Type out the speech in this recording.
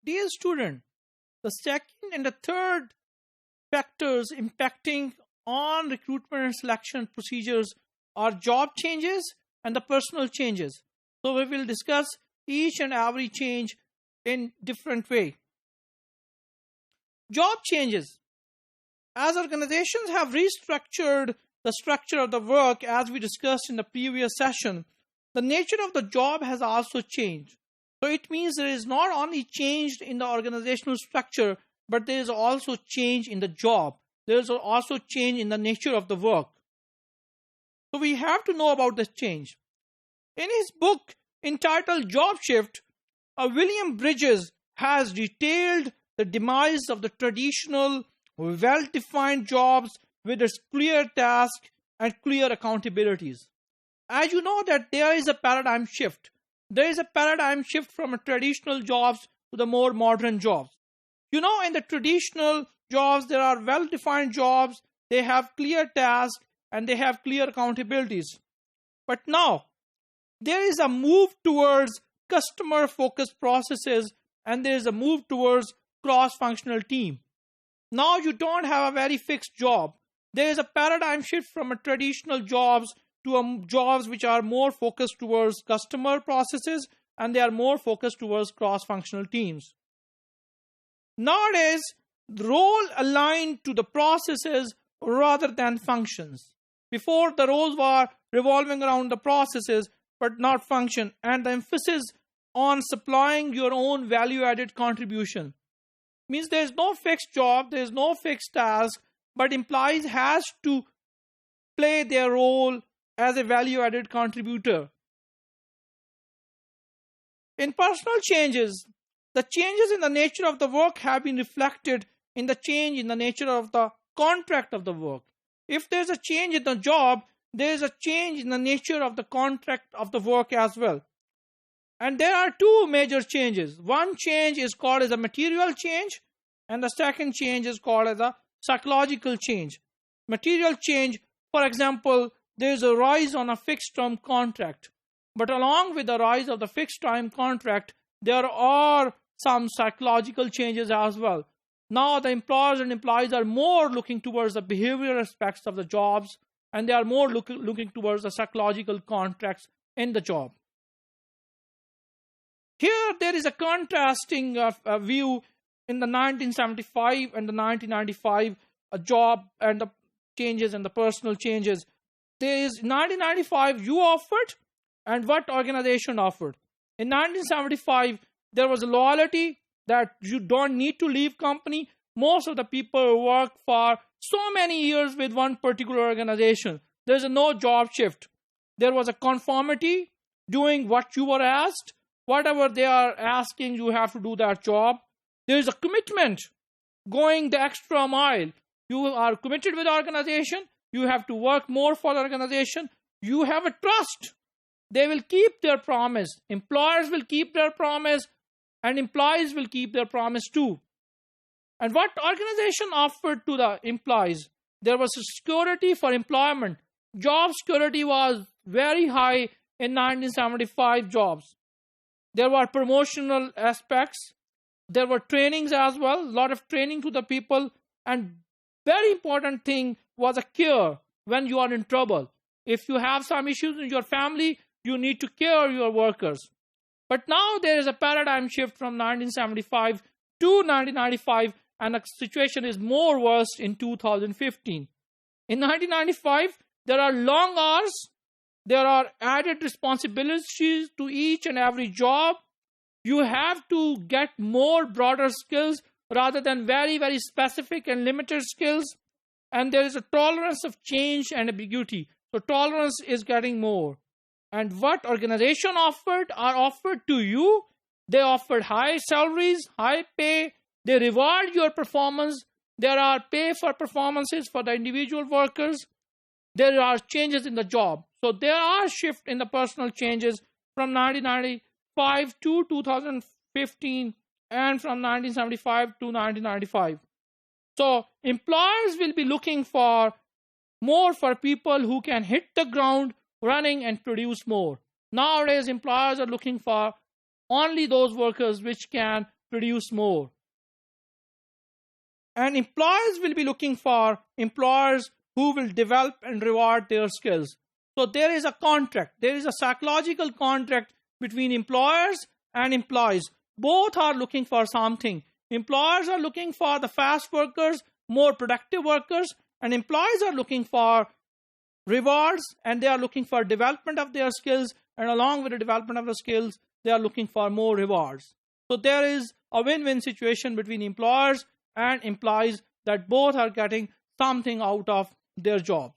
Dear student, the second and the third factors impacting on recruitment and selection procedures are job changes and the personal changes. So we will discuss each and every change in different way. Job changes. As organizations have restructured the structure of the work as we discussed in the previous session, the nature of the job has also changed. So it means there is not only change in the organizational structure, but there is also change in the job. There is also change in the nature of the work. So we have to know about this change. In his book entitled Job Shift, William Bridges has detailed the demise of the traditional, well-defined jobs with its clear tasks and clear accountabilities. As you know that there is a paradigm shift. There is a paradigm shift from traditional jobs to the more modern jobs. You know, in the traditional jobs, there are well-defined jobs, they have clear tasks, and they have clear accountabilities. But now, there is a move towards customer-focused processes, and there is a move towards cross-functional team. Now you don't have a very fixed job. There is a paradigm shift from a traditional jobs to jobs which are more focused towards customer processes, and they are more focused towards cross-functional teams. Nowadays, the role aligned to the processes rather than functions. Before, the roles were revolving around the processes but not function, and the emphasis on supplying your own value-added contribution. Means there is no fixed job, there is no fixed task, but employees has to play their role as a value-added contributor. In personal changes, the changes in the nature of the work have been reflected in the change in the nature of the contract of the work. If there is a change in the job, there is a change in the nature of the contract of the work as well. And there are two major changes. One change is called as a material change, and the second change is called as a psychological change. Material change, for example, there is a rise on a fixed term contract. But along with the rise of the fixed term contract, there are some psychological changes as well. Now the employers and employees are more looking towards the behavioral aspects of the jobs, and they are more looking towards the psychological contracts in the job. Here there is a contrasting view in the 1975 and the 1995 job and the changes and the personal changes. There is 1995 you offered and what organization offered. In 1975 there was a loyalty that you don't need to leave company. Most of the people work for so many years with one particular organization. There is no job shift. There was a conformity, doing what you were asked. Whatever they are asking, you have to do that job. There is a commitment, going the extra mile. You are committed with the organization. You have to work more for the organization. You have a trust. They will keep their promise. Employers will keep their promise, and employees will keep their promise too. And what organization offered to the employees? There was a security for employment. Job security was very high in 1975 jobs. There were promotional aspects. There were trainings as well, a lot of training to the people. And very important thing was a care when you are in trouble. If you have some issues in your family, you need to care your workers. But now there is a paradigm shift from 1975 to 1995, and the situation is more worse in 2015. In 1995, there are long hours. There are added responsibilities to each and every job. You have to get more broader skills rather than very, very specific and limited skills. And there is a tolerance of change and ambiguity. So tolerance is getting more. And what organization offered are offered to you. They offered high salaries, high pay. They reward your performance. There are pay for performances for the individual workers. There are changes in the job. So there are shifts in the personal changes from 1995 to 2015 and from 1975 to 1995. So employers will be looking for more for people who can hit the ground running and produce more. Nowadays, employers are looking for only those workers which can produce more. And employers will be looking for employers who will develop and reward their skills. So there is a contract. There is a psychological contract between employers and employees. Both are looking for something. Employers are looking for the fast workers, more productive workers, and employees are looking for rewards, and they are looking for development of their skills, and along with the development of the skills, they are looking for more rewards. So there is a win-win situation between employers and employees, that both are getting something out of their jobs.